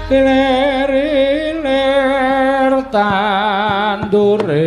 klerilir tandure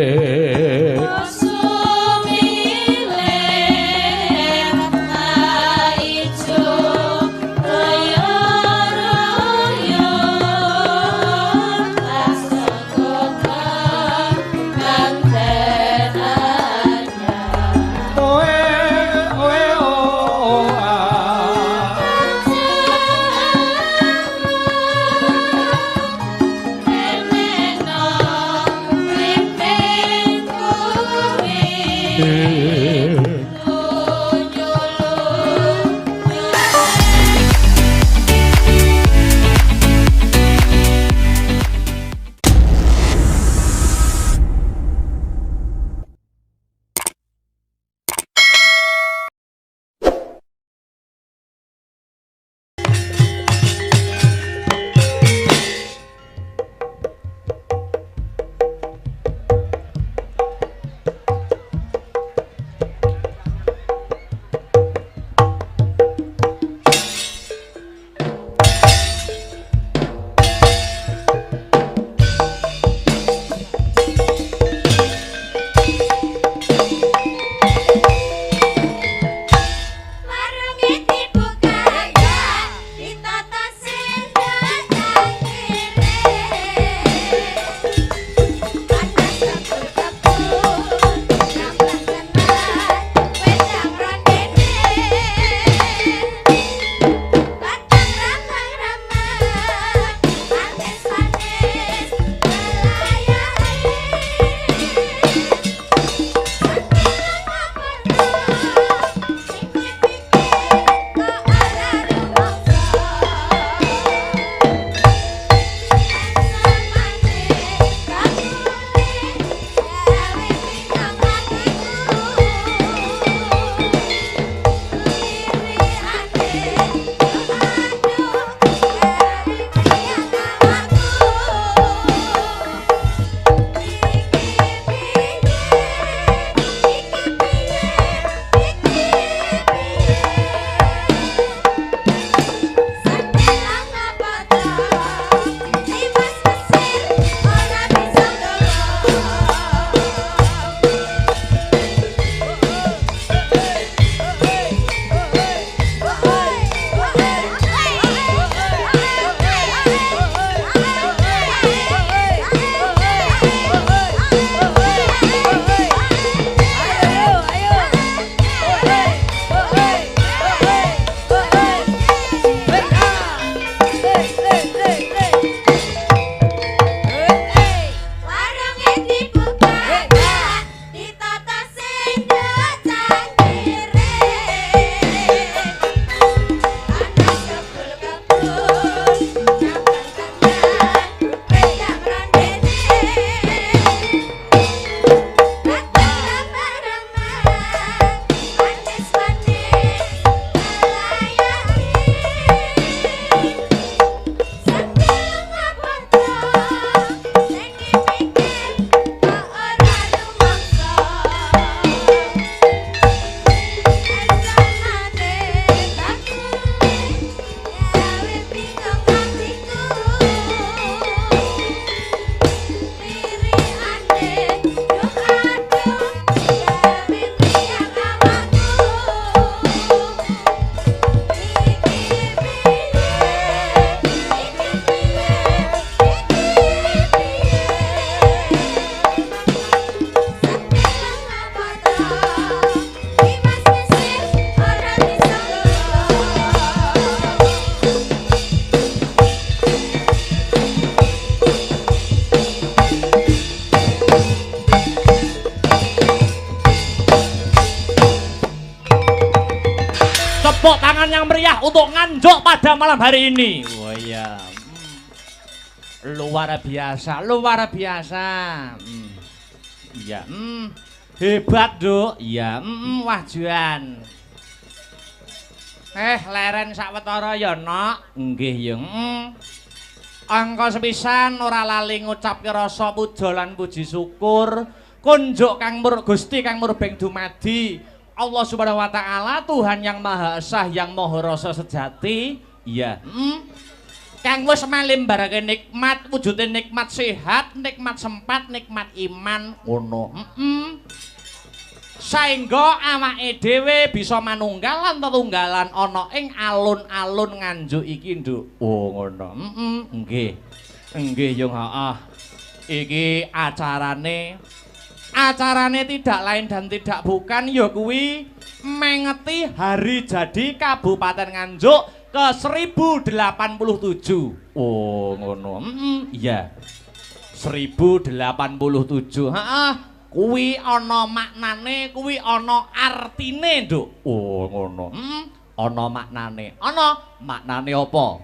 tepuk tangan yang meriah untuk Nganjuk pada malam hari ini. Oh iya, luar biasa, luar biasa. Iya, hebat Duk. Iya, wajuan. Leren sawetara ya Nok. Nggih ya. Angka sepisan ora lali ngucapke rasa puja lan puji syukur kunjuk Kang Gusti Kang Murbeng dumadi Allah Subhanahu wa taala, Tuhan yang Maha Esa, yang Maha Rasa sejati. Iya. kang wis malimbarake nikmat, wujude nikmat sehat, nikmat sempat, nikmat iman ngono. Saengga awake dhewe bisa manunggal lan tetunggalan ana ing alun-alun Nganjuk iki, Nduk. Oh, ngono. Nggih. Nggih, Yung, heeh. Iki acarane tidak lain dan tidak bukan ya kuwi mengeti hari jadi Kabupaten Nganjuk ke 1087. Oh, ngono. Iya. 1087. Heeh. Kuwi ana maknane, kuwi ana artine, Nduk. Oh, ngono. Ana maknane. Ana maknane apa?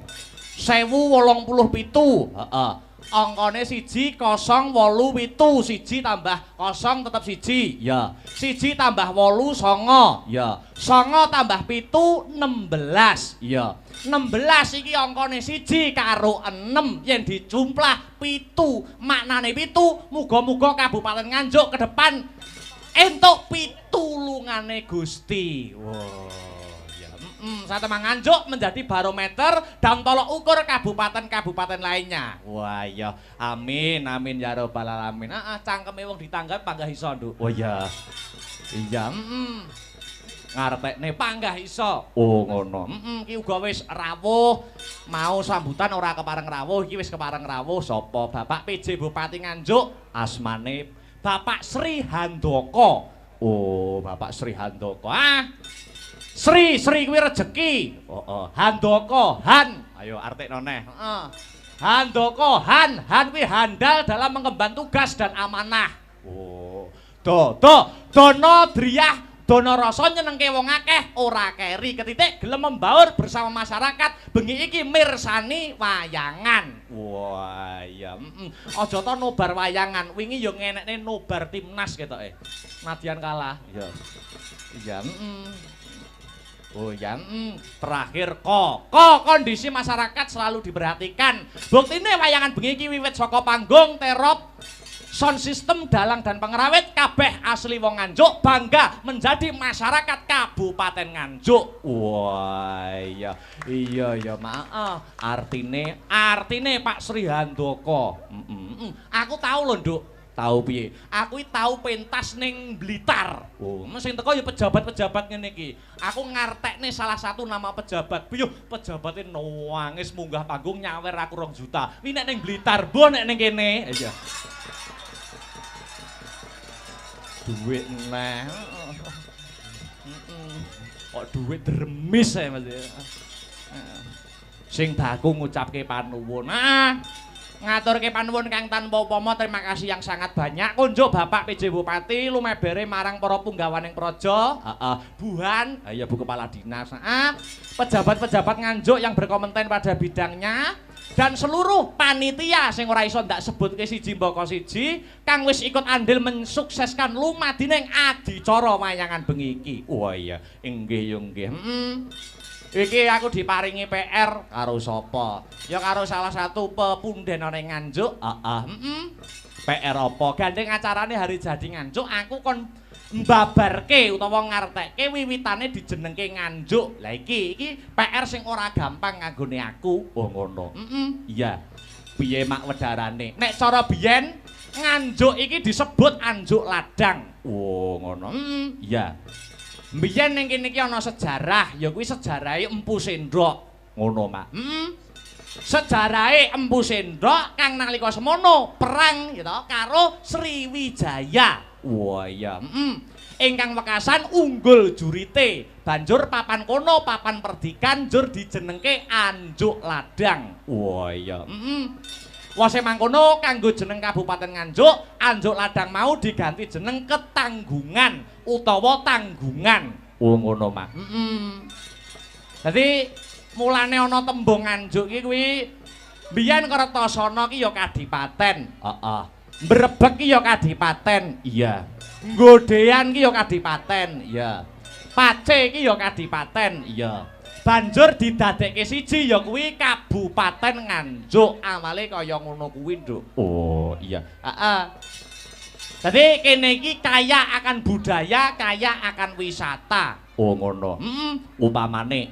1087. Heeh. Angkane 1 0 8 7. 1 tambah 0 tetep 1. Ya. 1 tambah 8 9. Ya. 9 tambah 7 16. Ya. 16 iki angkane 1 karo 6 yen dijumplah 7. Maknane 7, muga-muga Kabupaten Nganjuk ke depan entuk pitulungane Gusti. Wow. Satemang Nganjuk menjadi barometer dan tolok ukur kabupaten-kabupaten lainnya. Wah iya, amin amin ya robbal alamin. Cangkeme wong ditanggap panggah iso, Nduk. Oh iya. Iya, ngarepne panggah iso. Oh ngono. Iki uga wis rawuh. Mau sambutan ora kepareng rawuh, iki wis kepareng rawuh. Sapa? Bapak PJ Bupati Nganjuk, asmane Bapak Sri Handoko. Oh, Bapak Sri Handoko. Sri kuwi rejeki. Handoko, Han. Ayo artekno neh. Handoko, Han kuwi handal dalam mengemban tugas dan amanah. Oh. Dono driyah, dono rasa nyenengke wong akeh, ora keri ketitik gelem membaur bersama masyarakat. Bengi iki mirsani wayangan. Wah, iya. Aja to nobar wayangan. Wingi ya ngenekne nobar timnas ketoke. Nadyan kalah. Iya. Iya, Oh ya, terakhir kondisi masyarakat selalu diperhatikan. Buktine wayangan bengi iki wiwit saka panggung, terop, sound system, dalang dan pengerawit kabeh asli wong Nganjuk, bangga menjadi masyarakat Kabupaten Nganjuk. Wah, iya maaf. Artine Pak Sri Handoko. Aku tahu lho, Nduk. Tahu piye? Aku tahu pentas ning Blitar. Oh, sing teko ya pejabat-pejabat ngene iki. Aku ngartekne salah satu nama pejabat. Piye pejabate nangis munggah panggung nyawer aku 2 juta. Kuwi nek ning Blitar, mbok nek ning kene. Iya. Duit neh. Kok duit dremis ae Mas. Sing baku ngucapke panuwun. Ngaturke panuwun kang tanpa upama, terima kasih yang sangat banyak. Kunjuk Bapak PJ Bupati lumebere marang para punggawaning praja, buhan, ya Bu Kepala Dinas, pejabat-pejabat Nganjuk yang berkompeten pada bidangnya, dan seluruh panitia sing ora iso ndak sebutke siji mbaka siji kang wis ikut andil mensukseskan lumadining adicara wayangan bengi iki. Wah iya, inggih nggih. Iki aku diparingi PR karo sapa? Ya karo salah satu pepunden ning Nganjuk. PR apa? Gandeng acarane hari jadi Nganjuk, aku kon mbabarke utawa ngartekke wiwitane dijenengke Nganjuk. Lah iki PR sing ora gampang nganggone aku. Oh ngono. Iya. Piye mak wedarane? Nek cara biyen Nganjuk iki disebut Anjuk Ladang. Oh ngono. Iya. Mbiyen ning kene iki ana sejarah, ya kuwi sejarahe Empu Sendok. Ngono, Mak. Sejarahe Empu Sendok kang nalika semono perang ya to karo Sriwijaya. Wah iya. Ingkang wekasan unggul jurite. Banjur papan kono, papan perdikan jur dijenengke Anjuk Ladang. Wah iya. Wase mangkono kanggo jeneng Kabupaten Nganjuk, Anjuk Ladang mau diganti jeneng Ketanggungan utawa Tanggungan. Oh ngono, Mak. Dadi mulane ana tembung Nganjuk iki kuwi biyen Kertasana ki ya kadipaten. Heeh. Mbrebeg ki ya kadipaten. Iya. Nggodean ki ya kadipaten. Iya. Pace ki ya kadipaten. Iya. Banjur didadekke siji ya kuwi Kabupaten Nganjuk. Amale kaya ngono kuwi, Nduk. Oh, iya. Heeh. Dadi kene iki kaya akan budaya, kaya akan wisata. Oh, ngono. Upamane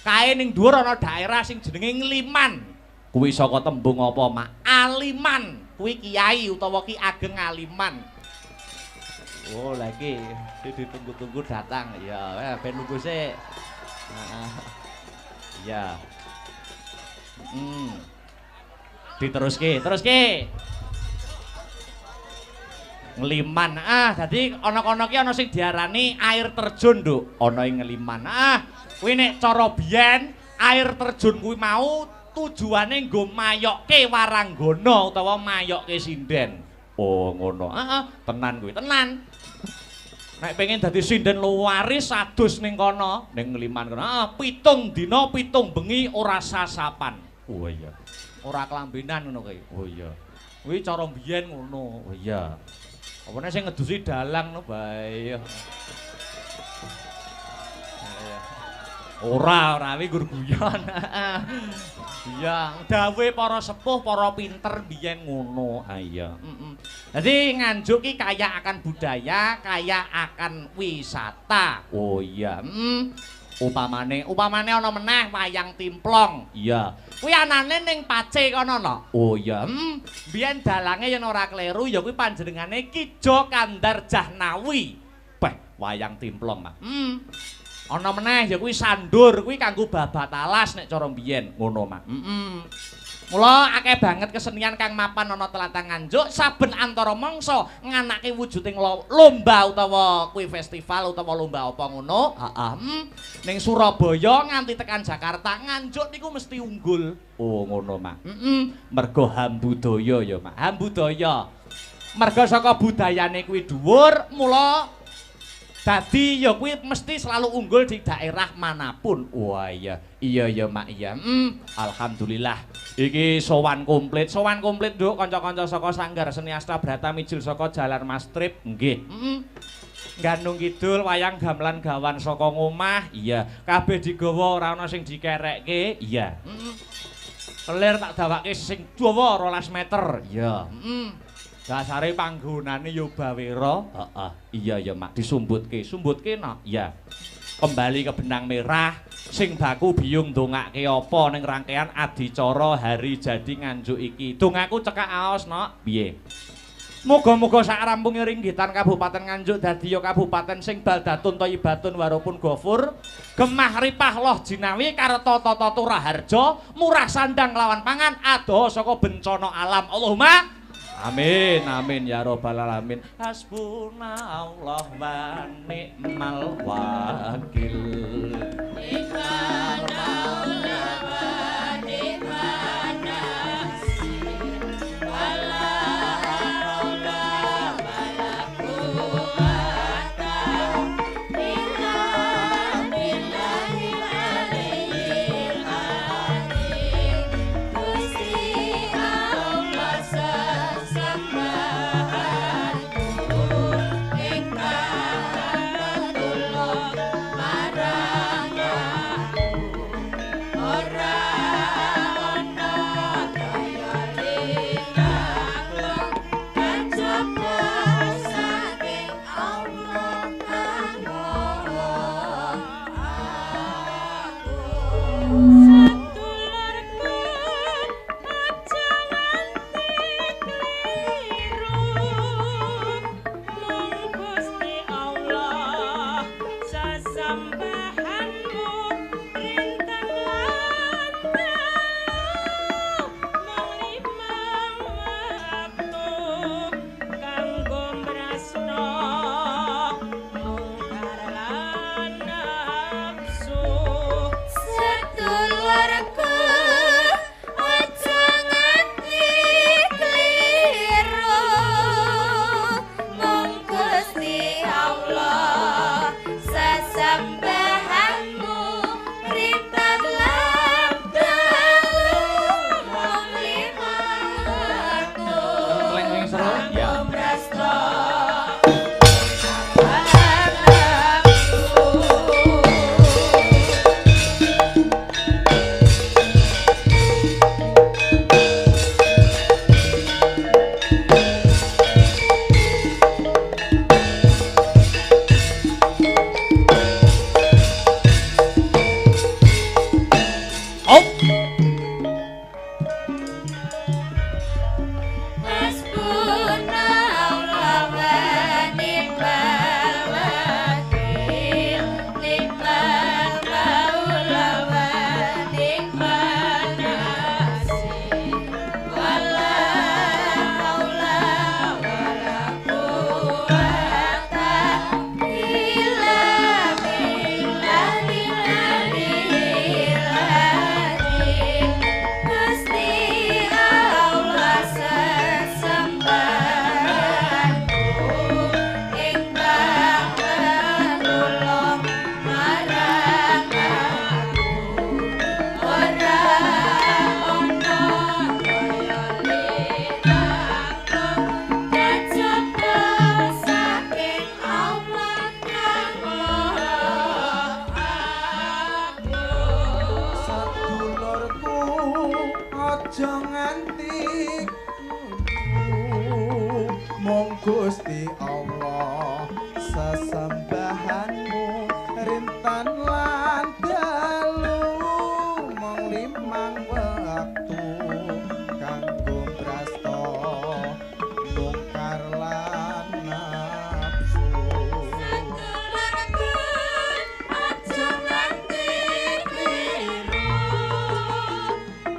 Kae ning dhuwur ana daerah sing jenenge Ngliman. Kuwi saka tembung apa, Mak? Aliman. Kuwi kiai utawa ki ageng aliman. Oh, lagi ditunggu-tunggu datang. Ya, ben nunggu sik. Ya. Diteruske. Ngliman. Dadi ana-ana ki ana sing diarani air terjun, Nduk. Ana ing Ngliman. Kuwi nek cara biyen air terjun kuwi mau tujuane nggo mayokke waranggana utawa mayokke sinden. Oh, ngono. Tenan kuwi, tenan. Nek pengen dadi sinden luwaris adus ning kono, ning Ngliman kono. 7 dina 7 bengi ora sasapan. Oh iya. Ora kelambenan ngono kuwi. Oh iya. Kuwi cara biyen ngono. Oh iya. Apa nek sing ngedusi dalang no bae. Ora wi gur guyon. Iya, dawuhe para sepuh, para pinter biyen ngono. Iya. Dadi Nganjuk ki kaya akan budaya, kaya akan wisata. Oh iya. Upamane ana meneh wayang timplong. Iya. Kuwi anane ning Pace kono no. Oh iya. Biyen dalange yen ora kleru ya kuwi panjenengane Ki Jo Kandar Jahnawi. Beh, wayang timplong, Mak. Ana meneh ya kuwi sandur, kuwi kanggo babat alas nek cara biyen, ngono, Mak. Mula akeh banget kesenian kang mapan ana tlatah Nganjuk, saben antara mangsa nganake wujuding lomba utawa kuwi festival utawa lomba apa ngono. Ning Surabaya nganti tekan Jakarta, Nganjuk niku mesti unggul. Oh, ngono, Mak. Mergo hambudaya ya, Mak. Hambudaya. Mergo saka budayane kuwi dhuwur, mula dadi ya kuwi mesti selalu unggul di daerah manapun. Wah iya. Iya ya Mak iya. Alhamdulillah. Iki sowan komplit Nduk kanca-kanca saka Sanggar Seni Asta Brata Mijil saka Jalan Mastrip. Nggih. Gandung Kidul wayang gamelan gawan saka ngomah. Iya. Kabeh digawa ora ana sing dikerekke. Iya. Kelir tak dawake sing dawa 12 meter. Iya. Dasare panggonane ya Bawira. Iya ya Mak, disumbutke nak. Iya. Kembali ke benang merah sing baku biyung ndongake apa ning rangkaian adicara hari jadi Nganjuk iki. Dongaku cekak aos nok. Piye? Muga-muga sak rampunge ringgitan Kabupaten Nganjuk dadi ya kabupaten sing baldatun thayyibatun warupun ghafur. Gemah ripah loh jinawi kareta tata turaharja, murah sandang lawan pangan adoh saka bencana alam. Allahumma amin amin ya robbal alamin. Hasbunallah wa ni'mal wakil. Ni'mal maula wa ni'man nasir. Wala haula wala quwwata illa billahil aliyyil azim. Gusti Allah Ora nganti mung Gusti Allah sesembahanmu rintan lan dalu mung limang wektu kanggo brasta bongkar lan nafsu aja nganti kliru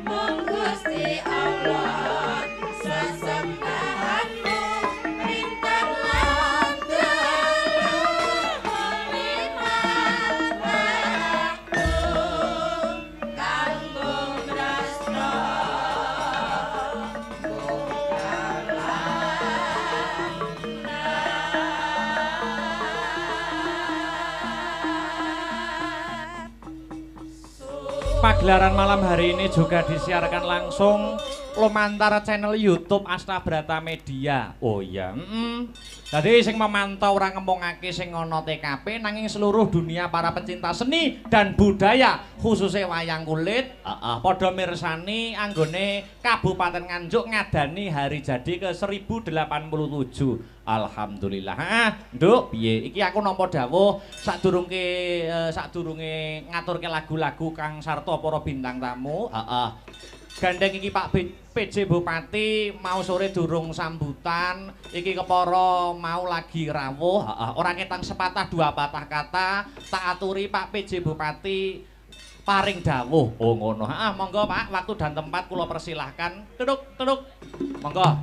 mung Gusti Allah sesembahanmu rintan lan dalu liman waktu kanggo brasta bongkar Pagelaran malam hari ini juga disiarkan langsung lumantar channel YouTube Asta Brata Media. Oh iya, Jadi sing memantau ora ngomongake sing ana TKP nanging seluruh dunia para pecinta seni dan budaya khususnya wayang kulit padha mirsani anggone Kabupaten Nganjuk ngadani hari jadi ke 1087. Alhamdulillah. Nduk, piye? Iki aku nampa dawuh sadurunge ngaturke lagu-lagu kang sarta para bintang tamu. Gandeng iki Pak PJ Bupati mau sore durung sambutan, iki kepara mau lagi rawuh, ora ketang sepatah dua patah kata, tak aturi Pak PJ Bupati paring dawuh. Oh ngono. Monggo Pak, waktu dan tempat kula persilahkan. Duduk. Monggo.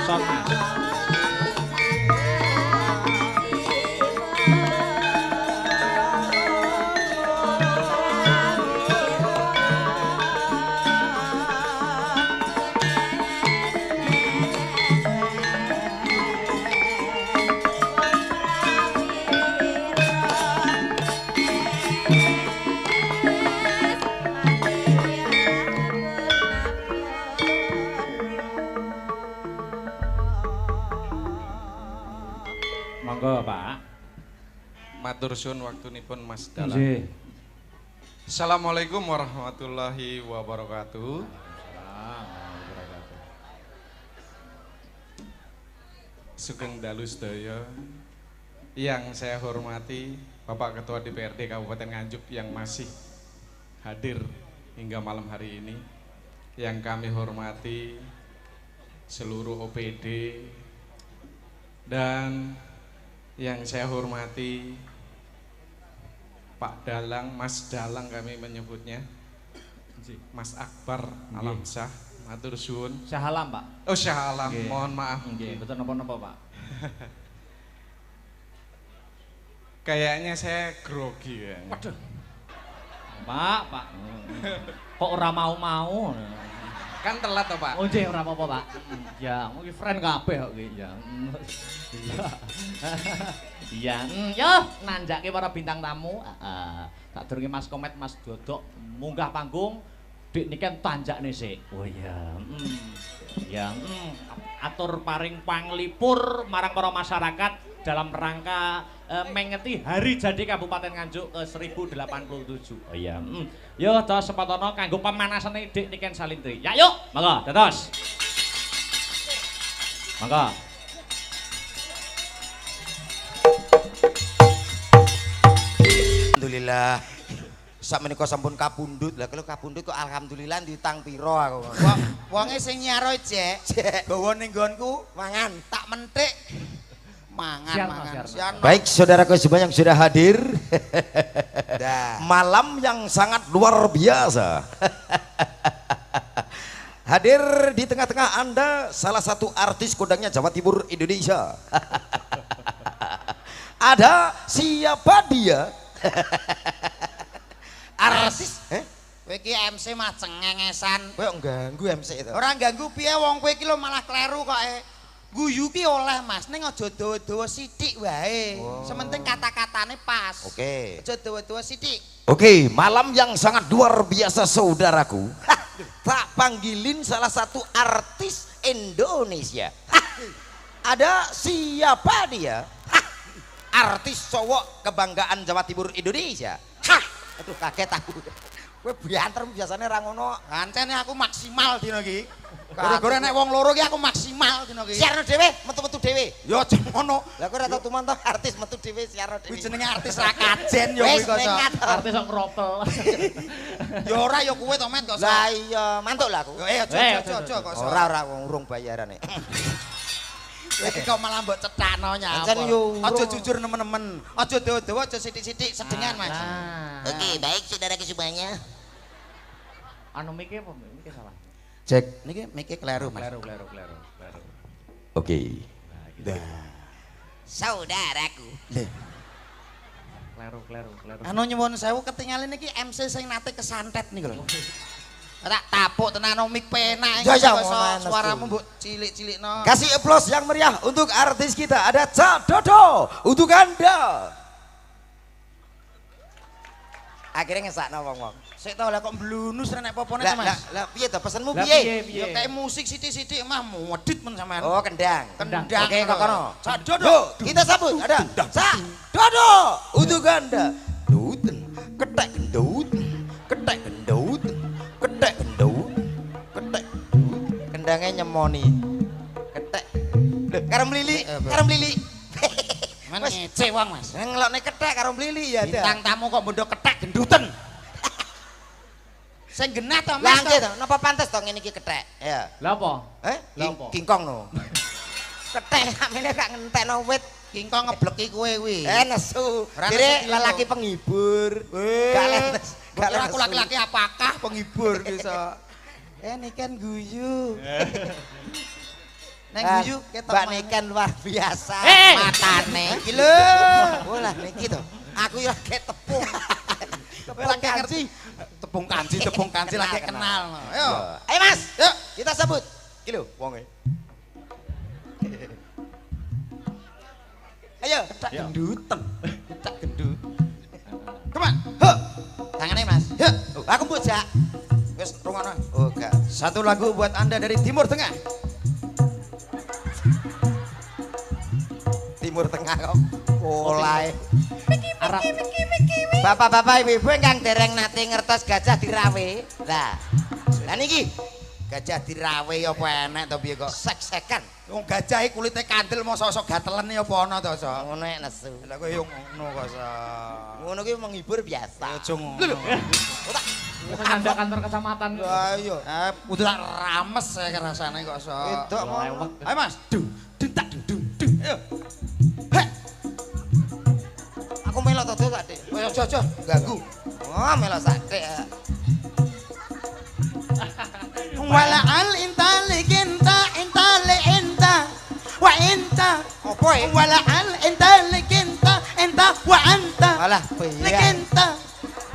Son Mas. Monggo Pak. Matur suwun waktunipun Mas Dalang. Nggih. Assalamualaikum warahmatullahi wabarakatuh. Sugeng dalu sedaya. Yang saya hormati Bapak Ketua DPRD Kabupaten Nganjuk yang masih hadir hingga malam hari ini. Yang kami hormati seluruh OPD dan yang saya hormati Pak Dalang, Mas Dalang kami menyebutnya, Mas Akbar Alamsyah, matur suwun. Syahalam Pak. Oh Syahalam, Nggih. mohon maaf. Nggih, betul napa-napa Pak. Kayaknya saya grogi ya. Waduh. Pak. Kok ora mau-mau? Kan telat toh Pak. Oh nggih ora apa-apa Pak. Ya, mungkin friend kabeh kok iki ya. Iya, yo nanjake para bintang tamu. Tak durunge Mas Komet, Mas Dodok munggah panggung. Dik niki tanjakne sik. Oh iya. Ya, atur paring panglipur marang para masyarakat dalam rangka mengeti hari jadi Kabupaten Nganjuk ke 1087. Oh iya. Yo dos sepatono kanggo pemanasane Dik Niken Salintri. Ya yuk, monggo dados. Monggo. Alhamdulillah. Sak menika sampun kapundhut. Lah kalau kapundhut kok alhamdulillah diutang piro aku. Wonge sing nyaro Jek, gawa ning nggonku mangan tak mentik. Mangan. Baik saudaraku semua yang sudah hadir. Malam yang sangat luar biasa. Hadir di tengah-tengah Anda salah satu artis kondangnya Jawa Timur Indonesia. Ada siapa dia? Artis. Kowe iki MC mah cengengesan. Kowe ganggu MC itu. Ora ganggu piye wong kowe iki lho malah kleru kok. Guyu ki oleh Mas, ning aja dawa-dawa sithik wae. Sementing kata-katane pas. Oke. Aja dawa-dawa sithik. Oke, malam yang sangat luar biasa saudaraku. Tak panggilin salah satu artis Indonesia. Ada siapa dia? artis cowok kebanggaan Jawa Timur Indonesia. Hah, aduh kaget aku. Kowe bianter biasane ra ngono. Ancene aku maksimal dino iki. Gara-gara nek wong loro iki aku maksimal dino iki. Siarno dhewe, metu-metu dhewe. Ya aja ngono. Lah kowe ora tau tumanto artis metu dhewe siarno dhewe. Kuwi jenenge artis ra kajen ya kuwi Wis kok. nekat. Artis kok kropel. Ya ora ya kuwe to men kok. Lah iya, mantuk lah aku. Aja kok. Ora wong urung bayarane. Iki kok malah mbok cetakno nyapa. Ancen yo Aja jujur nemen-nemen. Aja dawa-dawa, aja sithik-sithik sedengan, Mas. Oke, baik saudara semuanya. Anu mike apa? Mike salah. Cek. Niki mike kleru, Mas. Kleru. Oke. Saudaraku. Kleru. Anu nyuwun sewu ketinggalan niki MC sing nate kesantet niku lho. Tak tapuk tenan mik penak Ya, ya, kok iso ngono, suaramu mbok cilik-cilikno. Kasih aplaus yang meriah untuk artis kita. Ada Cak Dodo untuk Anda. Akhirnya ngesakno wong-wong. Sik tau lah kok mblunus nek popone Lah to, Mas. lah piye to pesenmu Lah, piye? Ya kayak musik sithik-sithik mah modit men sampean. Oh, kendang. Kendang. Oke, kok kono. Cak Dodo. Kita sambut ada Cak Dodo untuk Anda. Duten, ketek gendut, ketek gendut, ketek gendut, ketek. Kendangnya nyemoni. Ketek. Lho, karo mlili, karo mlili. Men ngece wong, Mas. Ngelokne ketek karo mlili ya Bintang ada. tamu kok bondo ketek genduten. Sing genah to, Mas. Langke to, napa pantes to ngene iki ketek? Ya. Lah apa? Lah apa? Kingkong no. Ketek amene gak ngentekno wit. Kingkong ngebleki kowe kuwi. Nesu. Ora Dire nesu lelaki penghibur. Gak lenes. Gak aku nesu. laki-laki apakah penghibur bisa. Niken guyu. Neng guyu ketok. Mbak Niken luar biasa. Matane. Iki lho. Oh lah niki to. Aku ya kayak tepung. Lagi ngerti. Tepung kanji lagi kenal. Ayo. Ayo Mas. Yuk. Kita sambut. Iki lho wonge. Ayo. Ketek genduten. Ketek gendut. Come on. Huh. Tangane Mas. Yuk. Aku bojak. Wis rungono. Oh gak. Satu lagu buat Anda dari Timur Tengah. Timur Tengah kok. Oleh. Arab. Bapak-bapak ibu-ibu ingkang dereng nate ngertos gajah dirawe. Lah. Lah niki gajah dirawe apa enek to piye kok sek-sekan. Wong gajah iki kulite kandel mosok-mosok gatelene apa ana to, Sok? Ngono nek nesu. Lah kowe yo ngono kok, Sok. Ngono ki menghibur biasa. Aja ngono. Wis nyandak kantor kecamatan kok. Ayo. Kudu tak rames saya rasane kok, Sok. Wedok mau. Lewek. Ayo Mas. Dung tak dung. Ayo. Hek. Aku melok to Dik. Ayo aja Ganggu. Oh, melok sate. Wala al intali kinta intali inta wa inta. Apa ya? Wala al intali kinta inta wa anta. Malah piye? Lekinta.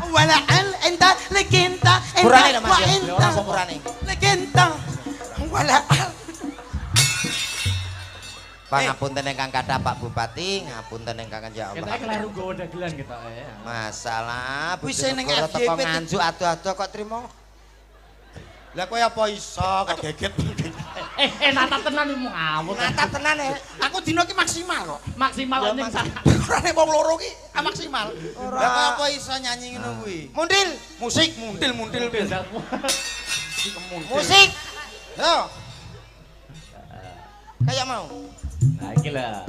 Wala al intali kinta Kurane inta lho, Mas, wa ya. inta. Ora apa kurane. Lekinta. Wala al. Pangapunten ingkang kathah Pak Bupati, ngapunten ingkang ya Kita Allah. kleru gowo dagelan kita ya. Masalah Wis Bojonegoro ning teko FYP nganjuk adu-adu kok trimo. Lah kowe apa iso kok geget. Natap tenan mu ngawur. Natap tenan ya. Aku dino ki maksimal kok. Maksimal ning sana. Orane wong loro ki maksimal. Ora. Lah kowe apa iso nyanyi ngono kuwi? Mundil, Musik mundil-mundil wis. musik. Yo. Kayak mau. Nah iki lah.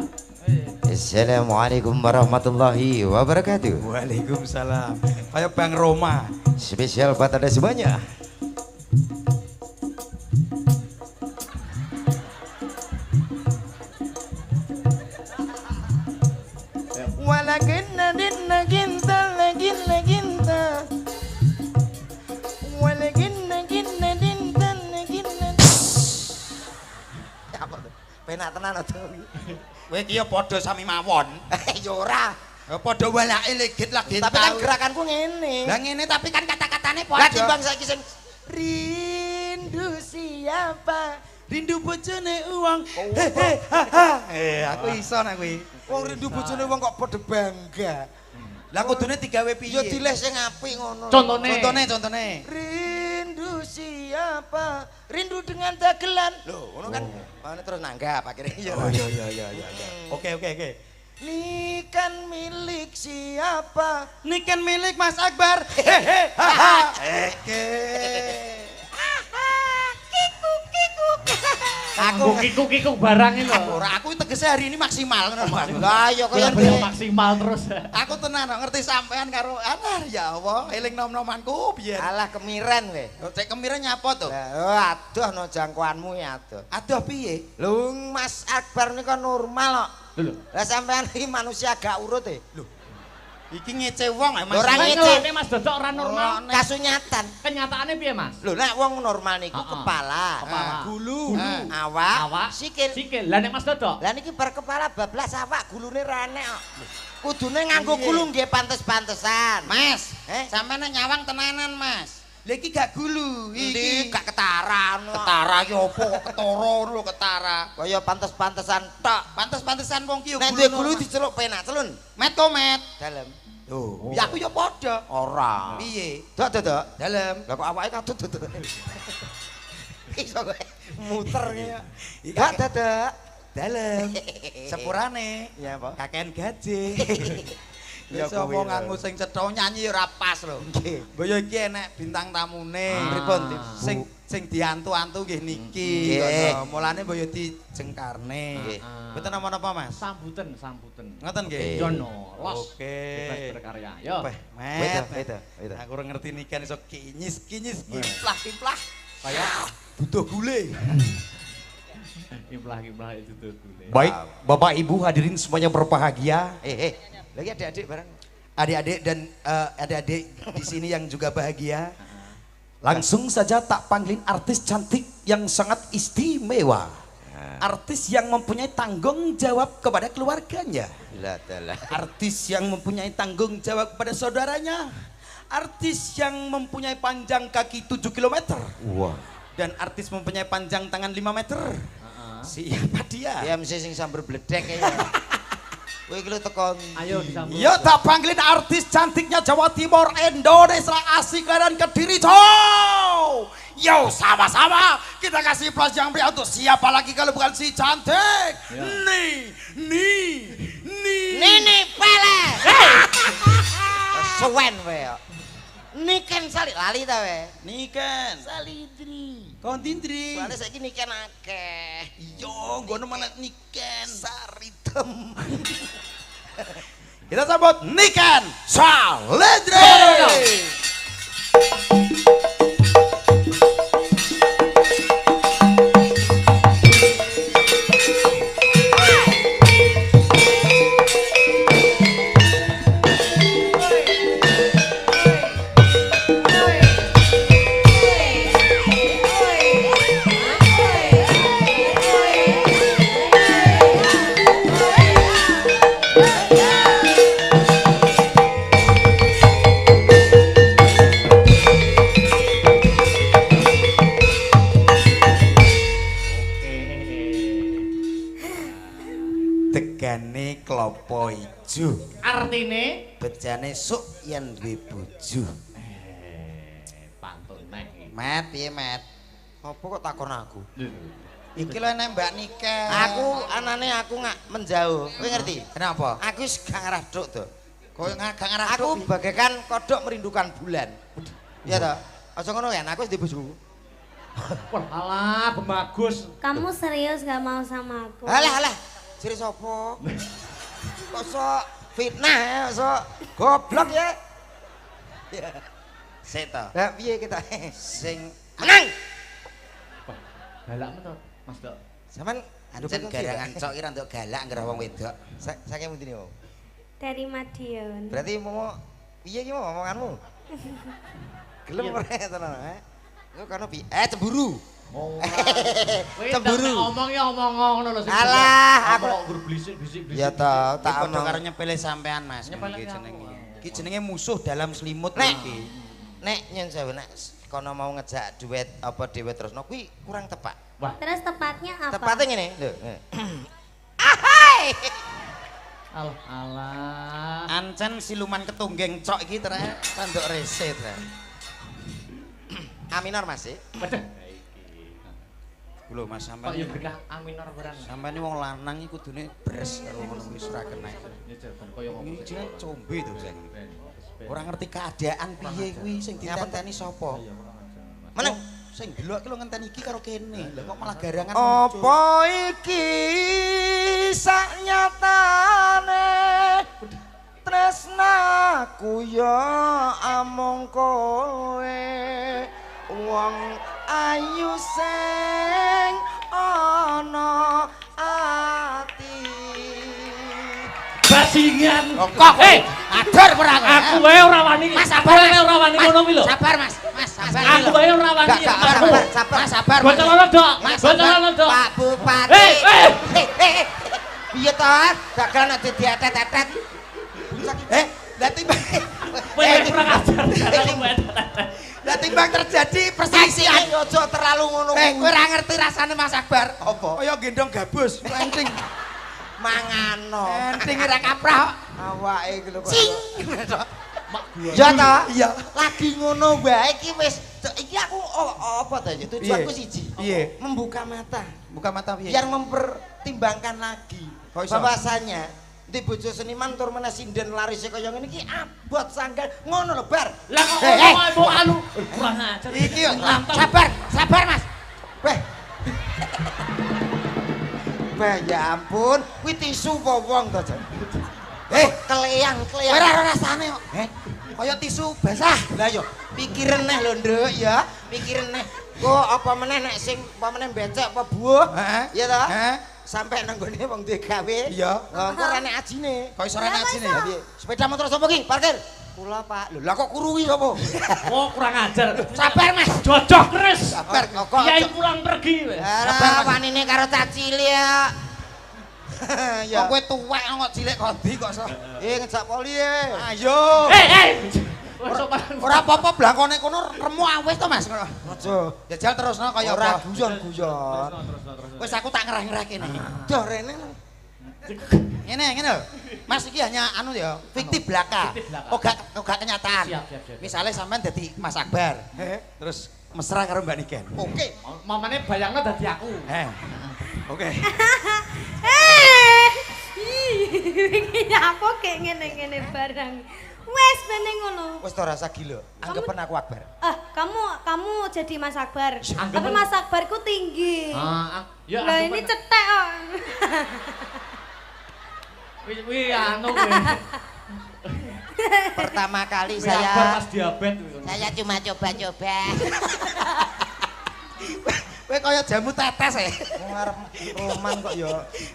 Assalamualaikum warahmatullahi wabarakatuh. Waalaikumsalam. Kayak Bang Roma. Spesial buat Anda semuanya. Walakinna dinna ginta lagin laginta. Walakinna ginna dinta lagin apa tuh? Penak tenan aja. Kowe ki ya padha sami mawon. Ya ora. Ya padha walake legit lagi. Tapi kan gerakanku ngene. Lah ngene tapi kan kata-katane Lah padha. timbang saiki sing rindu siapa? Rindu bojone uang. Aku iso nek kuwi. Wong rindu bojone wong kok padha bangga. Lah kudune digawe piye? Ya diles sing apik ngono. Contone. Rindu siapa? Rindu dengan dagelan. Loh, ngono kan. Mana terus nanggap akhirnya. Oh iya. Oke. Niken milik siapa? Niken milik Mas Akbar. Hehe. Haha. Aku kiku-kiku barang ini lho. Ora aku tegese hari ini maksimal ngono Mas. Lah ya kaya Bener maksimal terus. Aku tenan kok ngerti sampean karo alah ya Allah, eling nom-nomanku biyen. alah kemiren we. Cek kemire nyapa to? Lah aduh no jangkauanmu ya aduh. Aduh piye? Lho Mas Akbar nika normal kok. Lho. Lah sampean iki manusia gak urut e. Lho, Iki ngece wong Mas. Ora Kan ngece. ngelone Mas Dodok ora normal. kasunyatan. Kenyataannya piye, Mas? Lho nek wong normal niku Heeh. kepala, Kepala. Gulu. awak, Awak, sikil. sikil. Lah nek Mas Dodok? Lah niki bar kepala bablas awak gulune ra enek kok. Kudune nganggo gulu nggih pantes-pantesan. Mas, Eh? sampean nek nyawang tenanan Mas. Lha iki gak gulu, Iki iki gak ketaran. ketara ki opo kok ketara lho ketara. Kaya pantes-pantesan tok. Pantes-pantesan wong ki yo Nek duwe gulu. gulu diceluk penak celun. Met to met. Dalem. Tuh, ya aku yo padha. Ora. Piye? Dok. Dalem. Lah kok awake kadut dodok. Iso kowe muter ya. Dok. Dalem. Sepurane. Ya apa? Kakean gaji. Ya Ya kuwi sapa lho. nganggo sing cetha nyanyi ya ora pas lho. Nggih. Boyo iki enek bintang tamune. Pripun, Dik? Sing diantu-antu nggih niki. Nggih. Ngono. Mulane boyo dijengkarne. Nggih. Mboten napa-napa Mas. Sambutan. Ngoten nggih. Oke. Jono, los. Oke. Bebas berkarya. Yo. Weh, Beda, met. beda. Aku ora ngerti nikan iso kinyis, kimplah. Kayak butuh gule. Implah itu tuh gule. Baik, Bapak Ibu hadirin semuanya berbahagia. Lagi adik-adik bareng. Adik-adik dan adik-adik di sini yang juga bahagia. Langsung saja tak panggilin artis cantik yang sangat istimewa. Artis yang mempunyai tanggung jawab kepada keluarganya. Lah. Artis yang mempunyai tanggung jawab kepada saudaranya. Artis yang mempunyai panjang kaki 7 km. Wah. Dan artis mempunyai panjang tangan 5 meter. Siapa dia? Ya mesti sing sambar bledek ya. Kowe iki lho tekan. Ayo disambut. Yo tak panggilin artis cantiknya Jawa Timur, Indonesia, Asik dan Kediri. Cow! Yo sama-sama kita kasih plus yang beri untuk siapa lagi kalau bukan si cantik. Nini Pele. Suwen we. Niken sali lali ta we. Niken. Salidri. Kontindri. Soalnya saiki niken akeh. Yo, gono mana Niken. Saritem. Kita sambut Niken Salidri. Tegane klopo ijo. Artine Bejane suk yen duwe bojo. pantun neh. Met, piye Met? Apa kok takon aku? Iki lho enek Mbak Niken. Aku anane aku nggak menjauh. Kowe ngerti? Kenapa? Aku wis gak ngarah duk to. Kok gak ngarah Aku bagaikan kodok merindukan bulan. Iya toh? Aja ngono kan, aku wis di bojoku. Wah, alah, bagus. Kamu serius gak mau sama aku? Alah, jere sapa? Kok sok fitnah ya, sok goblok ya. Sik to. Lah piye kita? Sing Menang. Galak menurut Mas Dok. Sampeyan ancen garangan cok kira untuk galak ngerah wong wedok. saking pundi niku? Dari Madiun. Berarti mau piye ki mau omonganmu? Gelem ora tenan, Iku kono piye? Cemburu. Oh. Cemburu. Ngomong ya omong ngono lho. Alah, aku gur bisik-bisik. ya toh, tak Tak omong. karo nyepele sampean Mas. Nyepele Iki apa? jenenge. Iki jenenge musuh dalam selimut Nek. iki. Nek nyen sewu nek kono mau ngejak duet apa dhewe terusno kuwi kurang tepat. Terus tepatnya apa? Tepatnya ngene, lho. Alah. Ancen siluman ketunggeng cok iki terek tanduk rese terek. A minor Mas. Waduh. Lho Mas Kok sampean. ya berkah A minor kurang. Sampean iki wong lanang iki kudune bres karo ngono kuwi ora kena. Ya jaban kaya ngono. Iki jenenge combe to sing. Ora ngerti keadaan piye kuwi sing ditenteni sapa. Meneng sing delok ki lho ngenteni iki karo kene. Lah kok malah garangan. Apa iki sak nyatane tresnaku ya amung kowe wong ayu sing ana ati. Bajingan. Kok adur perang. Aku wae ora wani. Mas sabar ora wani ngono kuwi lho. Sabar Mas, Mas sabar. Aku wae ora wani. Sabar, sabar. Bocah lono, Dok. Bocah lono, Dok. Pak Bupati. Piye to? Dagelan aja diatet-atet. Lah timbang. Kowe kurang ajar. Lah timbang terjadi perselisihan aja terlalu ngono kuwi. Kowe ora ngerti rasane Mas Akbar. Apa? Kaya gendong gabus, enting. Mangano. Enting ora kaprah. Awake iki lho kok. Cing. Ya ta? Iya. Lagi ngono wae iki wis iki aku apa ta ya tujuanku siji. Piye? Membuka mata. Buka mata piye? Biar mempertimbangkan lagi bahwasanya di bojo seniman tur meneh sinden larise kaya ngene iki abot sanggal ngono lho bar. Lah kok ngomong anu kurang ajar. Iki sabar, sabar Mas. Weh. Wah ya ampun, kuwi tisu apa wong to, Jan? Keleyang. Ora rasane kok. Kaya tisu basah. Lah yo, pikiren neh lho, Nduk ya. Pikiren neh. Kok apa meneh nek sing apa meneh becek apa buah? Iya ta? Sampai nang gone wong duwe gawe. Iya. Engko ora nek ajine. Kok iso ora nek ajine? Piye? Sepeda motor sapa ki? Parkir. Kula, Pak. Lho, lah kok kuruwi sapa? Oh, kurang ajar. Sabar, Mas. Jojok keris. Sabar kok. Kiai pulang pergi wis. Sabar wanine karo cacil ya. Ya. Kok kowe tuwek kok cilik kondi kok iso. Ngejak poli e. Ayo. Ora apa-apa blangkone kono remu awis to, Mas. Aja. Jajal terusno kaya ora guyon-guyon. Wis aku tak ngerah-ngerah kene. Duh rene. Ngene lho. Mas iki hanya anu ya, fiktif belaka. Oga kenyataan. Siap. Misalnya sampean dadi Mas Akbar. Terus mesra karo Mbak Niken. Oke. Mamane bayangno dadi aku. Oke. Iki apa kayak ngene-ngene barang. Wes bene ngono. Wis to rasa gila. Anggapan aku Akbar. Kamu jadi Mas Akbar. Anggapan- Tapi Mas Akbarku tinggi. Ya Lah ini cetek kok. Wih anu kowe. Pertama kali Akbar saya pas diabetes. saya cuma coba-coba. Kowe kaya jamu tetes e. Wong arep roman kok ya.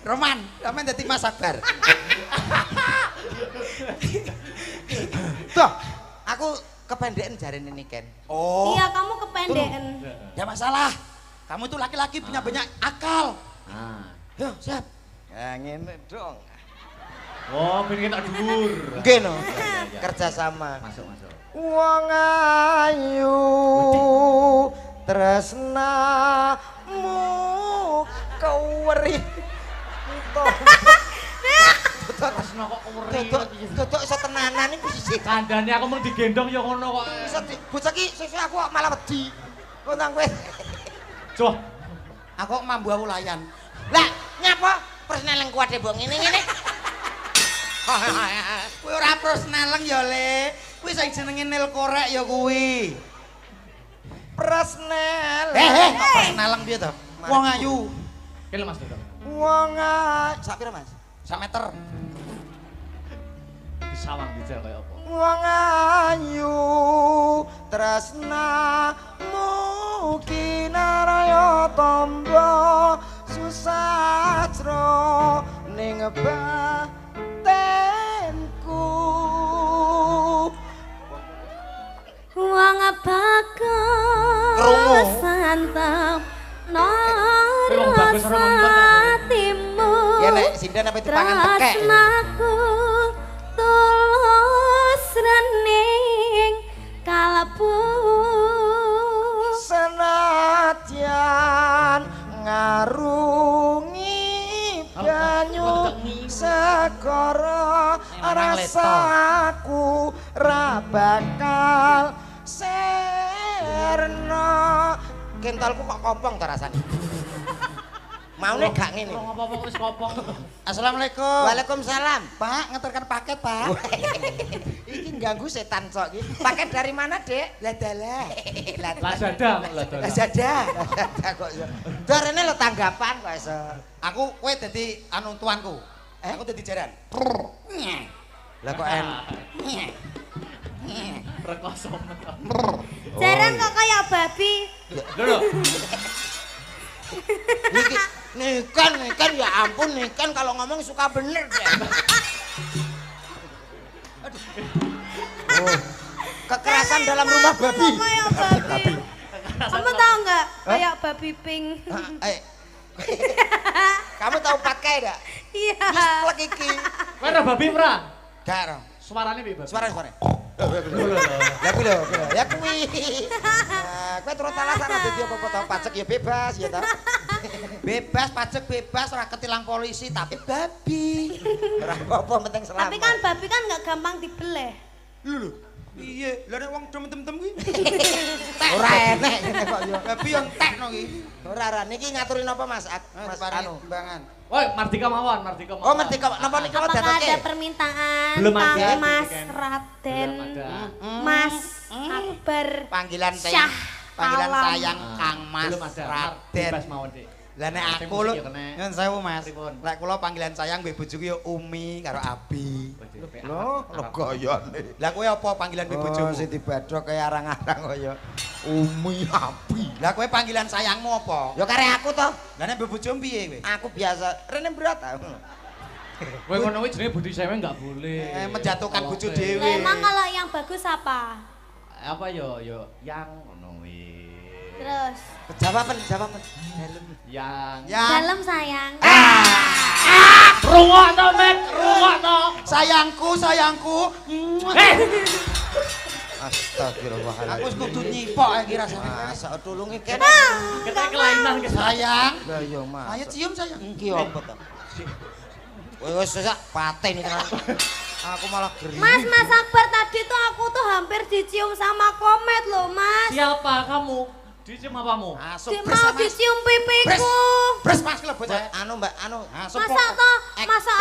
Roman, sampean dadi Mas Akbar. Tuh, aku kependekan jarene Niken. Oh. Iya, kamu kependekan. Ya masalah. Kamu itu laki-laki punya banyak akal. Yo, siap. Ya ngene dong. Oh, pengen tak dhuwur. Nggih no. Kerja sama. Masuk. Wong ayu tresnamu keweri. Tresno kok keweri. Dodok iso tenanan iki piye? Kandhane aku mung digendong ya ngono kok. Iso bocah iki sesuk aku kok malah wedi. Kok nang kowe. Coh. Aku kok mambu aku layan. Lah, nyapa? Persneleng kuwate mbok ngene-ngene. Kowe ora persneleng ya, Le. Kuwi sing jenenge nil korek ya kuwi. Persnel. Persneleng piye to? Wong ayu. Kene Mas Dodok. Wong ayu. Sak pira, Mas? Sak meter. Di sawang dijal kaya apa? Wong ayu tresnamu kinaraya tamba susastra ning batenku. Wong bakal santap narasatimu. Ya nek sinden apa dipangan tekek. Tresnaku tulus rening kalbu. Senadyan ngarungi banyu segara rasaku ra bakal serna. Kentalku kok kompong to rasane. Maune gak ngene. Apa-apa wis kopong. Assalamualaikum. Waalaikumsalam. Pak, ngeterkan paket, Pak. Iki ganggu setan sok iki. Paket dari mana, Dek? Ladalah. Lazada kok Lazada. Lazada. Kok iso. Darene lo tanggapan kok iso. Aku kowe dadi anu tuanku. Aku dadi jaran. Lah kok Rekoso. Jaran kok kayak babi. Lho. Nikan ya ampun Nikan kalau ngomong suka bener deh. Oh, kekerasan dalam rumah babi. Kok kayak babi. Kamu tahu nggak kayak babi pink? Kamu tahu pakai enggak? Iya. Wis plek iki. Kowe ora babi ora? Gak ora. Suarane piye babi? Suara. Lah kuwi lho. Ya kuwi. Kowe terus alasan dadi apa-apa tau pajak ya bebas ya ta. Bebas pajak bebas ora ketilang polisi tapi babi. Ora apa-apa penting selamat. Tapi kan babi kan nggak gampang dibeleh. Lho. Iya, lha nek wong dem-dem kuwi. Ora enek ngene kok yo. Babi yo entekno iki. Ora niki ngaturin apa Mas? Mas anu. Timbangan. Woi, Mardika mawon. Oh, merdeka napa niki Apakah datake? ada permintaan Belum ada. Kang Mas Belum Raden, ada. Mas Akbar, Panggilan Syah panggilan Alam. sayang Kang Mas Belum ada. Raden. Bebas mawon, Dik. Lah nek Sing aku lho, musik ya kena. nyun sewu Mas. Pripun? Lek kula panggilan sayang mbek bojoku yo Umi karo Abi. Loh, gayane. Lah kowe apa panggilan mbek bojomu? Siti Badok kaya arang-arang kaya Umi Abi. Lah kowe panggilan sayangmu apa? Ya kare aku toh. Lah nek mbek bojomu piye kowe? Aku biasa rene berat ah. Kowe ngono kuwi jenenge budi sewe enggak boleh. Menjatuhkan bojo Oke. dhewe. Lah, emang kalau yang bagus apa? Apa yo yang ngono kuwi. Terus Jawaban. Yang Ya. dalam sayang. rungokno Mek, rungokno. Sayangku. Astagfirullahaladzim. Aku wis kudu nyipok iki rasane. Masa tulungi kene. Kita kelainan ke Sayang. Lah yo Mas. Ayo cium sayang. Iki apa to? Wis sak paten iki tenan. Aku malah geri. Mas Akbar tadi tuh aku tuh hampir dicium sama komet loh Mas. Siapa kamu? Dicium apamu? Masuk Dia mau dicium pipiku. Bres Mas lho bocah. Anu Mbak, anu. Masa toh, masa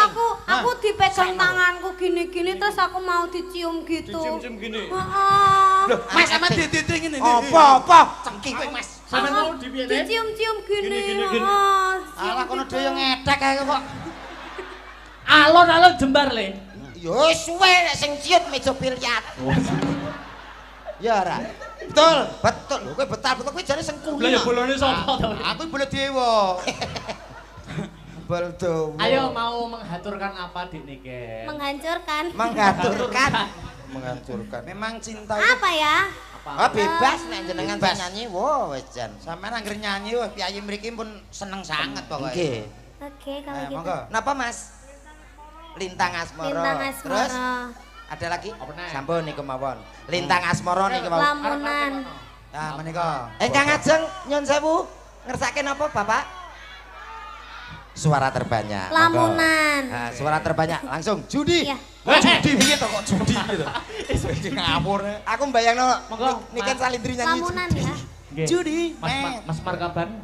aku dipegang tanganku gini-gini terus aku mau dicium gitu. Dicium-cium gini. Heeh. Loh, Mas sama dede ngene. Apa? Cengking kowe Mas. Sampe mau dipiye? Dicium-cium gini. Gini. Heeh, cium Alah kono gitu. dhewe yo ngedek kae kok. Alon-alon jembar le. Yo suwe nek sing ciut meja biliar. Ya ora. Betul. Lho kowe betul kowe jare sengkuni. Lah ya bolone sapa to? Aku boleh dewa. Baldo. Ayo mau menghaturkan apa Dik Niken? Menghancurkan. Menghancurkan. Memang cinta itu Apa ya? Ah bebas nek jenengan Bebas. nyanyi. Wo wis jan. sampean anggere nyanyi wah piyayi mriki pun seneng sanget pokoke. Nggih. Oke kalau Ayo gitu. monggo. Napa Mas? Lintang Asmara. Lintang Terus Asmara. ada lagi? Apa neh? Sampun niku mawon. Lintang Asmara niki mawon. Lamunan. Nah, menika. Engkang ajeng nyun sewu ngersake napa Bapak? Suara terbanyak. Monggo. Lamunan. Nah, suara terbanyak langsung judi. Iya. Judi piye to kok judi gitu. Ngawur. Aku mbayangno Monggo, Niken Mas. Salindri nyanyi. Lamunan ya. Nggih. Judi. Mas Markaban.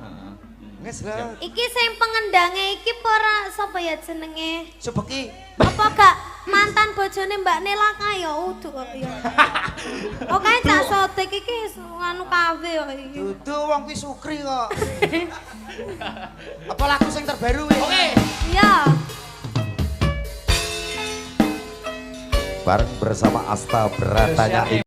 Wis lho. Iki sing pengendange iki ora sapa ya jenenge? Subeki. Apa gak mantan bojone Mbak Nela kae ya udu kok ya. Oh kae cak sotek iki anu kafe kok iki. Dudu wong kuwi Sukri kok. Apa lagu sing terbaru kuwi? Oke. Iya. Bareng bersama Asta Beratanya